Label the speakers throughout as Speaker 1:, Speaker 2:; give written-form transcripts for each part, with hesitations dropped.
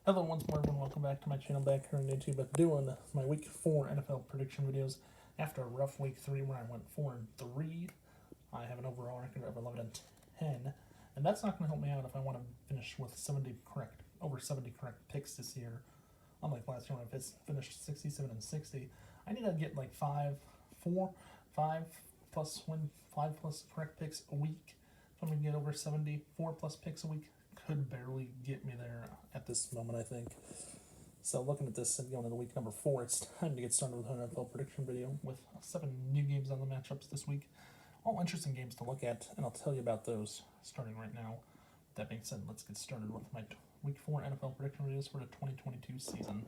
Speaker 1: Hello once more everyone, welcome back to my channel back here on YouTube. I'm doing my week 4 NFL prediction videos after a rough week 3 where I went 4-3. I have an overall record of 11-10, and that's not going to help me out if I want to finish with over 70 correct picks this year. Unlike last year when I finished 67-60, I need to get like 5 plus correct picks a week. If I'm going to get over 74 plus picks a week, could barely get me there at this moment, I think. So looking at this and going into week number 4, it's time to get started with an NFL prediction video with 7 new games on the matchups this week. All interesting games to look at, and I'll tell you about those starting right now. With that being said, let's get started with my week 4 NFL prediction videos for the 2022 season.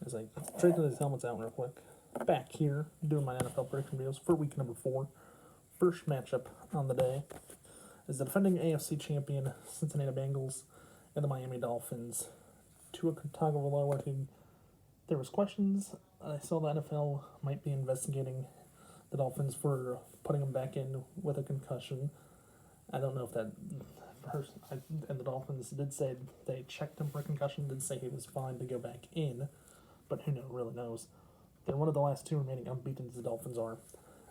Speaker 1: As I trade these helmets out real quick, back here doing my NFL prediction videos for week number 4. First matchup on the day is the defending AFC champion Cincinnati Bengals and the Miami Dolphins. Tua Tagovailoa. There was questions. I saw the NFL might be investigating the Dolphins for putting him back in with a concussion. I don't know if that person, and the Dolphins did say they checked him for a concussion, did say he was fine to go back in, but who really knows. They're one of the last 2 remaining unbeaten the Dolphins are.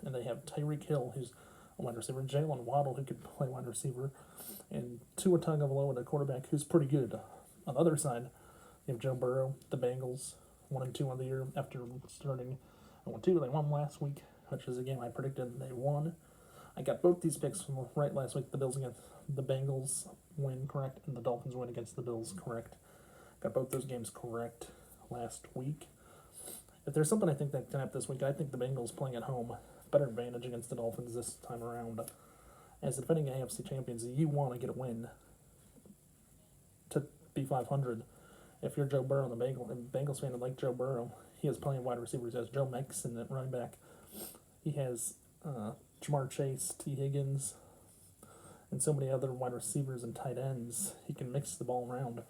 Speaker 1: And they have Tyreek Hill, who's a wide receiver, Jalen Waddle, who could play wide receiver, and Tua Tagovailoa, the quarterback, who's pretty good. On the other side, you have Joe Burrow, the Bengals, 1-2 on the year after starting 1-2. They won last week, which is a game I predicted they won. I got both these picks from right last week. The Bills against the Bengals win correct, and the Dolphins win against the Bills correct. Got both those games correct last week. If there's something I think that can happen this week, I think the Bengals playing at home better advantage against the Dolphins this time around. As the defending AFC champions, you want to get a win to be 500. If you're Joe Burrow, the Bengals fan and like Joe Burrow, he has plenty of wide receivers. He has Joe Mixon at running back. He has Jamar Chase, T. Higgins, and so many other wide receivers and tight ends. He can mix the ball around.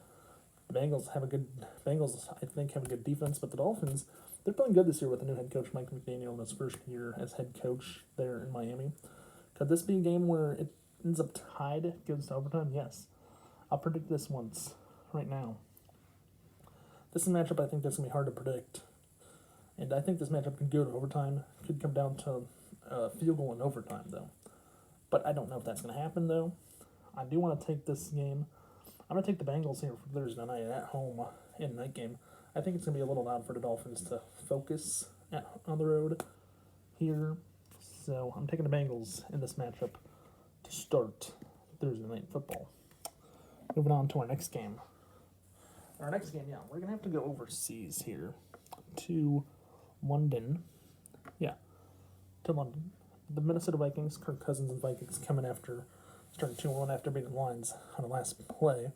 Speaker 1: The Bengals, I think, have a good defense, but the Dolphins, they're playing good this year with the new head coach, Mike McDaniel, in his first year as head coach there in Miami. Could this be a game where it ends up tied, goes to overtime? Yes. I'll predict this once, right now. This is a matchup I think that's going to be hard to predict. And I think this matchup could go to overtime. Could come down to a field goal in overtime, though. But I don't know if that's going to happen, though. I do want to take this game. I'm going to take the Bengals here for Thursday night at home in night game. I think it's going to be a little odd for the Dolphins to focus on the road here. So I'm taking the Bengals in this matchup to start Thursday night football. Moving on to our next game. Our next game, we're going to have to go overseas here to London. To London. The Minnesota Vikings, Kirk Cousins and Vikings coming after starting 2-1 after beating the Lions on the last play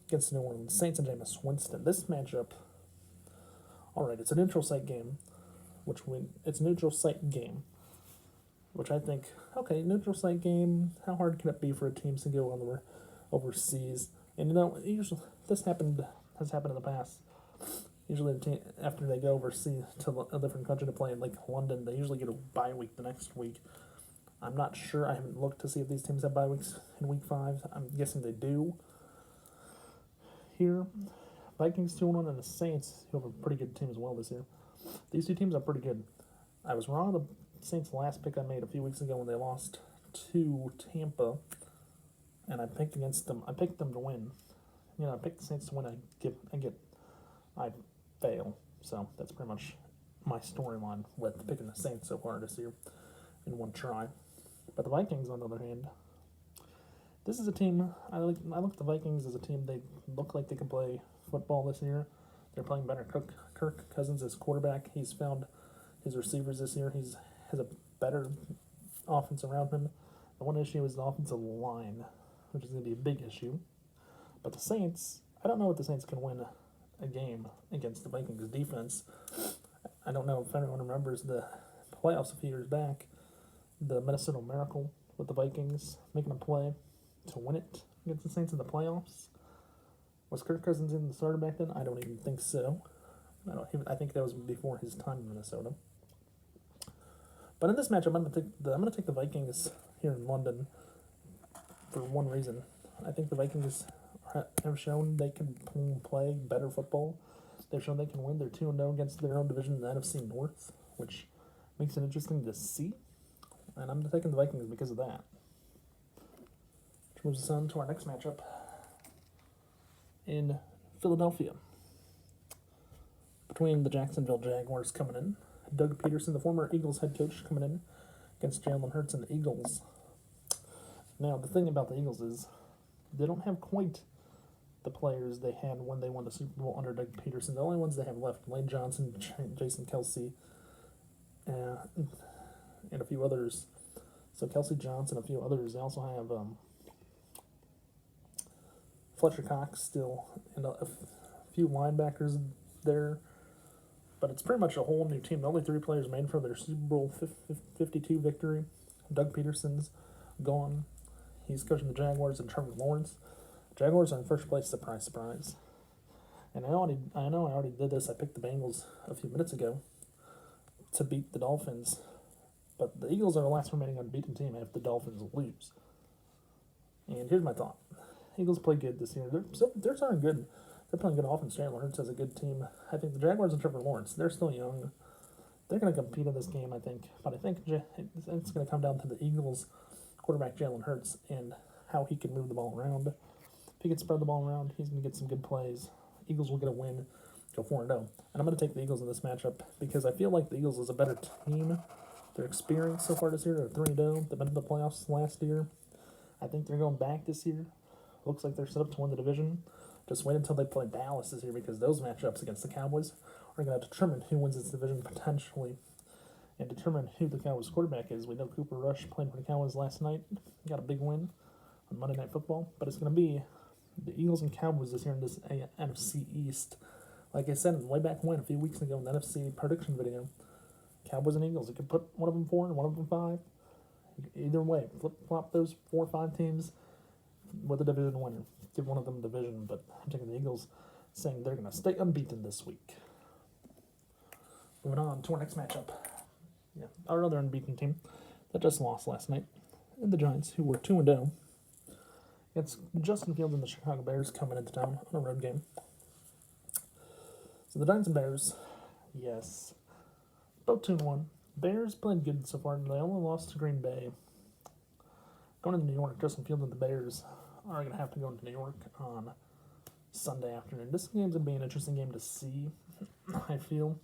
Speaker 1: against the New Orleans Saints and Jameis Winston. This matchup, alright, it's a neutral site game, which I think, okay, neutral site game, how hard can it be for a team to go on the overseas? And usually has happened in the past. Usually the team, after they go overseas to a different country to play in like London, they usually get a bye week the next week. I'm not sure. I haven't looked to see if these teams have bye weeks in week 5. I'm guessing they do. Here, Vikings 2-1 and the Saints, who have a pretty good team as well this year. These 2 teams are pretty good. I was wrong on the Saints' last pick I made a few weeks ago when they lost to Tampa, and I picked against them. I picked them to win. I picked the Saints to win. I fail. So that's pretty much my storyline with picking the Saints so far this year in one try. But the Vikings, on the other hand, this is a team, I look at the Vikings as a team, they look like they can play football this year. They're playing better. Kirk Cousins is quarterback. He's found his receivers this year. He has a better offense around him. The one issue is the offensive line, which is going to be a big issue. But the Saints, I don't know if the Saints can win a game against the Vikings defense. I don't know if anyone remembers the playoffs a few years back. The Minnesota Miracle with the Vikings making a play to win it against the Saints in the playoffs. Was Kirk Cousins in the starter back then? I don't even think so. I think that was before his time in Minnesota. But in this matchup, I'm going to take the Vikings here in London for one reason. I think the Vikings have shown they can play better football. They've shown they can win. They're 2-0 against their own division in the NFC North, which makes it interesting to see. And I'm taking the Vikings because of that. Which moves us on to our next matchup in Philadelphia. Between the Jacksonville Jaguars coming in, Doug Peterson, the former Eagles head coach, coming in against Jalen Hurts and the Eagles. Now, the thing about the Eagles is they don't have quite the players they had when they won the Super Bowl under Doug Peterson. The only ones they have left, Lane Johnson, Jason Kelsey, and a few others. So Kelsey Johnson, a few others. They also have Fletcher Cox still, and a few linebackers there. But it's pretty much a whole new team. The only 3 players made for their Super Bowl 52 victory. Doug Peterson's gone. He's coaching the Jaguars and Trevor Lawrence. Jaguars are in first place, surprise, surprise. And I know I already did this. I picked the Bengals a few minutes ago to beat the Dolphins. But the Eagles are the last remaining unbeaten team if the Dolphins lose. And here's my thought. Eagles play good this year. They're starting good. They're playing good offense. Jalen Hurts has a good team. I think the Jaguars and Trevor Lawrence, they're still young. They're going to compete in this game, I think. But I think it's going to come down to the Eagles quarterback, Jalen Hurts, and how he can move the ball around. If he can spread the ball around, he's going to get some good plays. Eagles will get a win, go 4-0. And I'm going to take the Eagles in this matchup because I feel like the Eagles is a better team. Their experience so far this year, they're 3-0. They've been in the playoffs last year. I think they're going back this year. Looks like they're set up to win the division. Just wait until they play Dallas this year because those matchups against the Cowboys are going to determine who wins this division potentially and determine who the Cowboys quarterback is. We know Cooper Rush played for the Cowboys last night. Got a big win on Monday Night Football. But it's going to be the Eagles and Cowboys this year in this NFC East. Like I said way back when, a few weeks ago in the NFC prediction video, Cowboys and Eagles, you could put one of them 4 and one of them 5. Either way, flip-flop those 4 or 5 teams with a division winner. Give one of them division, but I'm taking the Eagles, saying they're going to stay unbeaten this week. Moving on to our next matchup. Yeah, our other unbeaten team that just lost last night, and the Giants, who were 2-0. It's Justin Fields and the Chicago Bears coming into town on a road game. So the Giants and Bears, yes, both 2-1. Bears played good so far. They only lost to Green Bay. Going into New York, Justin Fields and the Bears are going to have to go into New York on Sunday afternoon. This game's going to be an interesting game to see, I feel,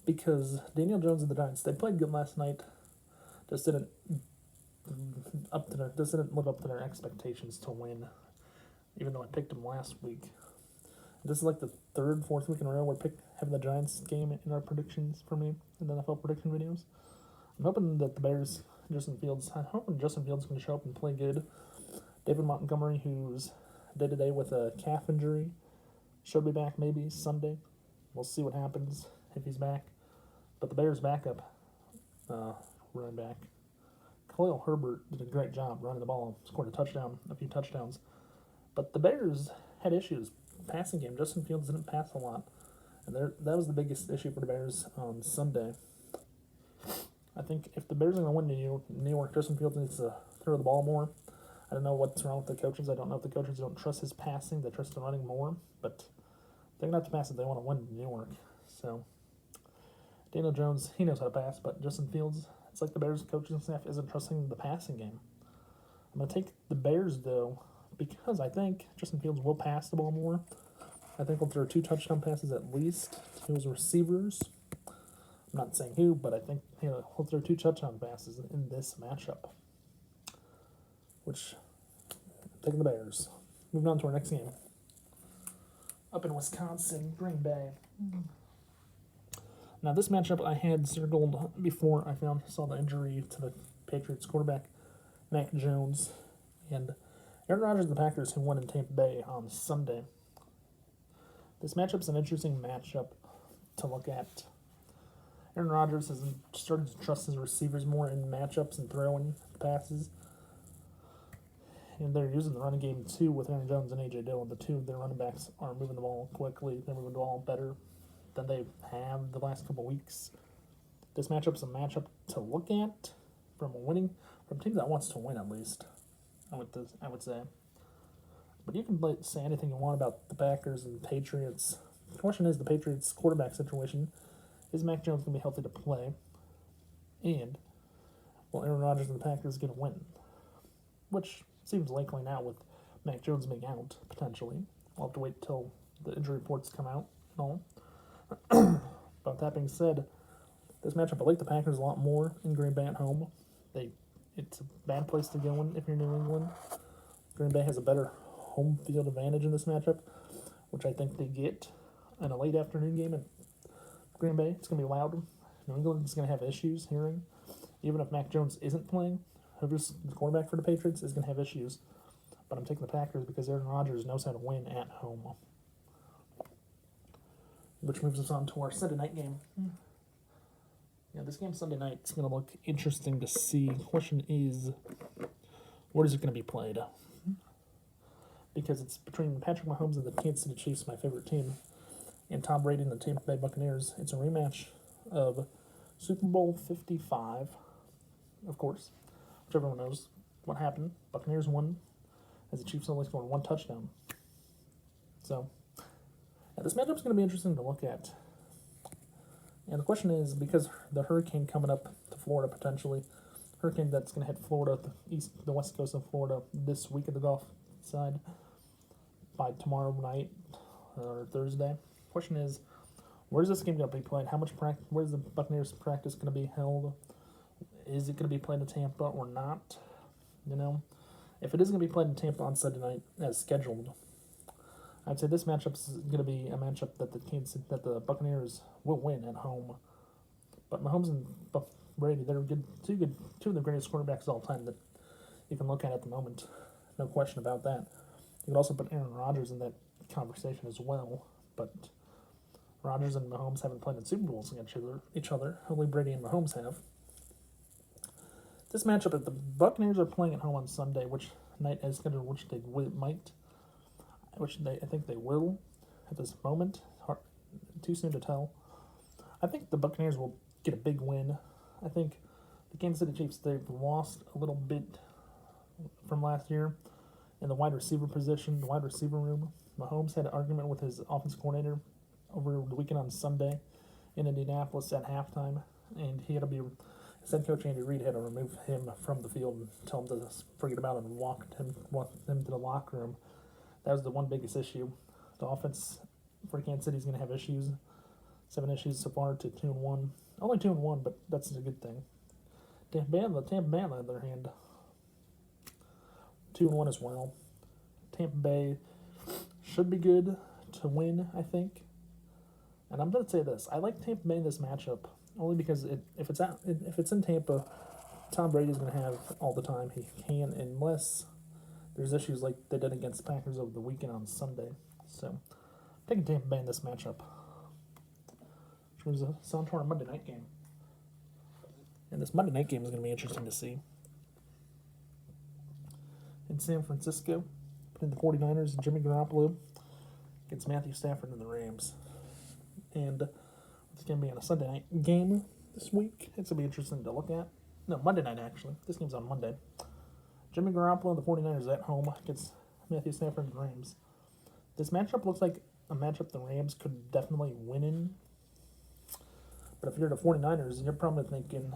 Speaker 1: because Daniel Jones and the Giants, they played good last night, just didn't live up to their expectations to win, even though I picked them last week. This is like the 3rd, 4th week in a row we're having the Giants game in our predictions for me in the NFL prediction videos. I'm hoping that the Bears, Justin Fields going to show up and play good. David Montgomery, who's day-to-day with a calf injury, should be back maybe Sunday. We'll see what happens if he's back. But the Bears' backup running back, Khalil Herbert, did a great job running the ball, scored a few touchdowns. But the Bears had issues. Passing game, Justin Fields didn't pass a lot. And that was the biggest issue for the Bears on Sunday. I think if the Bears are going to win New York, Justin Fields needs to throw the ball more. I don't know what's wrong with the coaches. I don't know if the coaches don't trust his passing. They trust him running more. But they're going to have to pass if they want to win New York. So Daniel Jones, he knows how to pass. But Justin Fields, it's like the Bears coaching staff isn't trusting the passing game. I'm going to take the Bears, though, because I think Justin Fields will pass the ball more. I think he'll throw 2 touchdown passes at least to his receivers. I'm not saying who, but I think he'll throw 2 touchdown passes in this matchup. Which, I'm taking the Bears. Moving on to our next game. Up in Wisconsin, Green Bay. Now, this matchup I had circled before I saw the injury to the Patriots quarterback, Mac Jones, and Aaron Rodgers and the Packers, who won in Tampa Bay on Sunday. This matchup's an interesting matchup to look at. Aaron Rodgers has started to trust his receivers more in matchups and throwing passes. And they're using the running game, too, with Aaron Jones and A.J. Dillon. The 2 of their running backs are moving the ball quickly. They're moving the ball better than they have the last couple weeks. This matchup's a matchup to look at from a team that wants to win, at least, I would say. But you can say anything you want about the Packers and the Patriots. The question is the Patriots' quarterback situation. Is Mac Jones going to be healthy to play? And will Aaron Rodgers and the Packers get a win? Which seems likely now with Mac Jones being out, potentially. I'll have to wait till the injury reports come out and all. But with that being said, this matchup, I like the Packers a lot more in Green Bay at home. It's a bad place to go in if you're New England. Green Bay has a better home field advantage in this matchup, which I think they get in a late afternoon game in Green Bay. It's going to be loud. New England's going to have issues hearing. Even if Mac Jones isn't playing, whoever's the quarterback for the Patriots is going to have issues. But I'm taking the Packers because Aaron Rodgers knows how to win at home. Which moves us on to our Sunday night game. Yeah, this game Sunday night is going to look interesting to see. The question is, where is it going to be played? Because it's between Patrick Mahomes and the Kansas City Chiefs, my favorite team, and Tom Brady and the Tampa Bay Buccaneers. It's a rematch of Super Bowl 55, of course, which everyone knows what happened. Buccaneers won as the Chiefs only scored one touchdown. So, yeah, this matchup's going to be interesting to look at. And the question is, because the hurricane coming up to Florida potentially, hurricane that's going to hit Florida, the west coast of Florida this week at the Gulf side by tomorrow night or Thursday. Question is, where's this game going to be played? Where's the Buccaneers practice going to be held? Is it going to be played in Tampa or not? You know, if it is going to be played in Tampa on Sunday night as scheduled, I'd say this matchup is going to be a matchup that the Buccaneers will win at home. But Mahomes and Brady, they're two of the greatest quarterbacks of all time that you can look at the moment. No question about that. You could also put Aaron Rodgers in that conversation as well. But Rodgers and Mahomes haven't played in Super Bowls against each other. Only Brady and Mahomes have. This matchup, if the Buccaneers are playing at home on Sunday, which night as scheduled, which they might, I think they will at this moment. Too soon to tell. I think the Buccaneers will get a big win. I think the Kansas City Chiefs, they've lost a little bit from last year in the wide receiver position, the wide receiver room. Mahomes had an argument with his offensive coordinator over the weekend on Sunday in Indianapolis at halftime, and he had to be. His head coach Andy Reid had to remove him from the field and tell him to forget about it and walk him to the locker room. That was the one biggest issue. The offense for Kansas City is going to have issues. 7 issues so far to 2-1. Only 2-1, but that's a good thing. Tampa Bay, on the other hand, 2-1 as well. Tampa Bay should be good to win, I think. And I'm going to say this: I like Tampa Bay in this matchup only because if it's in Tampa, Tom Brady's going to have all the time he can, unless there's issues like they did against the Packers over the weekend on Sunday. So, I'm taking Tampa Bay in this matchup. Which was a sound to our Monday night game. And this Monday night game is going to be interesting to see. In San Francisco, between the 49ers and Jimmy Garoppolo against Matthew Stafford and the Rams. And it's going to be on a Sunday night game this week. It's going to be interesting to look at. No, Monday night, actually. This game's on Monday. Jimmy Garoppolo and the 49ers at home against Matthew Stafford and the Rams. This matchup looks like a matchup the Rams could definitely win in. But if you're the 49ers, you're probably thinking,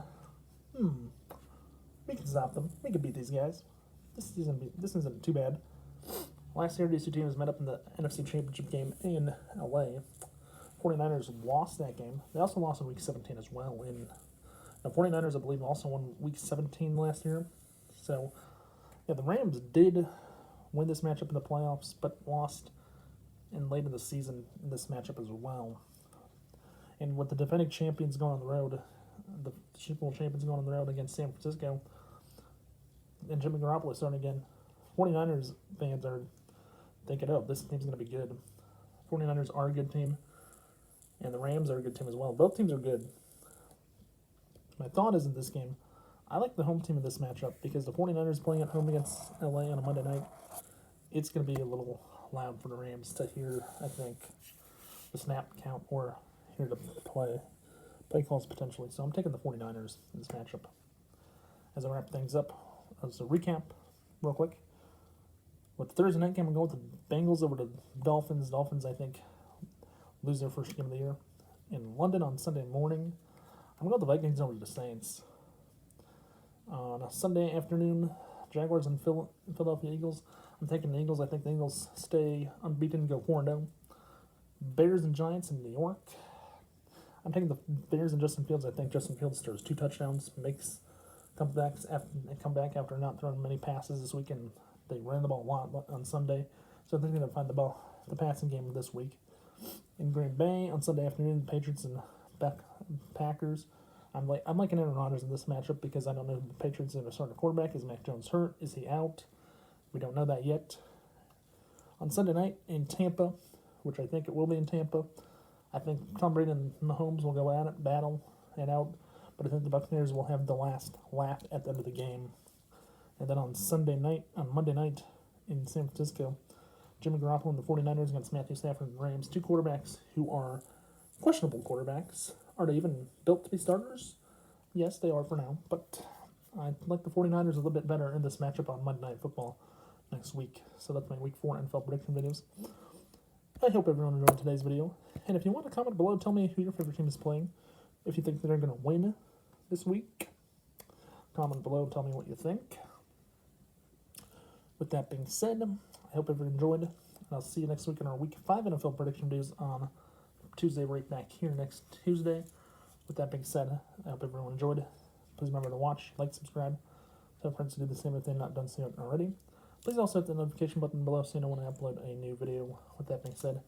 Speaker 1: we can stop them. We can beat these guys. This isn't too bad. Last year, these two teams met up in the NFC Championship game in LA. 49ers lost that game. They also lost in Week 17 as well. The 49ers, I believe, also won Week 17 last year. So, yeah, the Rams did win this matchup in the playoffs, but lost in late in the season in this matchup as well. And with the defending champions going on the road, the Super Bowl champions going on the road against San Francisco, and Jimmy Garoppolo starting again, 49ers fans are thinking, oh, this team's going to be good. 49ers are a good team, and the Rams are a good team as well. Both teams are good. My thought is in this game, I like the home team in this matchup because the 49ers playing at home against LA on a Monday night, it's going to be a little loud for the Rams to hear, I think, the snap count or hear the play calls potentially. So I'm taking the 49ers in this matchup. As I wrap things up, as a recap, real quick, With the Thursday night game, I'm going with the Bengals over the Dolphins. Dolphins, I think, lose their first game of the year. In London on Sunday morning, I'm going with the Vikings over the Saints. On a Sunday afternoon, Jaguars and Philadelphia Eagles. I'm taking the Eagles. I think the Eagles stay unbeaten, go 4-0. Bears and Giants in New York. I'm taking the Bears and Justin Fields. I think Justin Fields throws 2 touchdowns, come back after not throwing many passes this week, and they ran the ball a lot on Sunday. So I think they're going to find the passing game this week. In Green Bay on Sunday afternoon, Patriots and Packers. I'm liking Aaron Rodgers in this matchup because I don't know if the Patriots are going to start a quarterback. Is Mac Jones hurt? Is he out? We don't know that yet. On Sunday night in Tampa, which I think it will be in Tampa, I think Tom Brady and Mahomes will go at it, battle it out, but I think the Buccaneers will have the last laugh at the end of the game. And then on Monday night in San Francisco, Jimmy Garoppolo and the 49ers against Matthew Stafford and the Rams, 2 quarterbacks who are questionable quarterbacks. Are they even built to be starters? Yes, they are for now, but I like the 49ers a little bit better in this matchup on Monday Night Football next week. So that's my Week 4 NFL prediction videos. I hope everyone enjoyed today's video. And if you want to comment below, tell me who your favorite team is playing. If you think they're going to win this week, comment below and tell me what you think. With that being said, I hope everyone enjoyed. And I'll see you next week in our Week 5 NFL prediction videos on Tuesday, right back here next Tuesday. With that being said, I hope everyone enjoyed. Please remember to watch, like, subscribe. Tell friends to do the same if they've not done so already. Please also hit the notification button below so you know when I upload a new video. With that being said,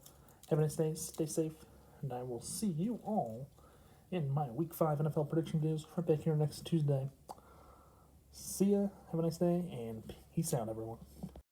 Speaker 1: have a nice day, stay safe, and I will see you all in my Week 5 NFL prediction videos right back here next Tuesday. See ya, have a nice day, and peace out, everyone.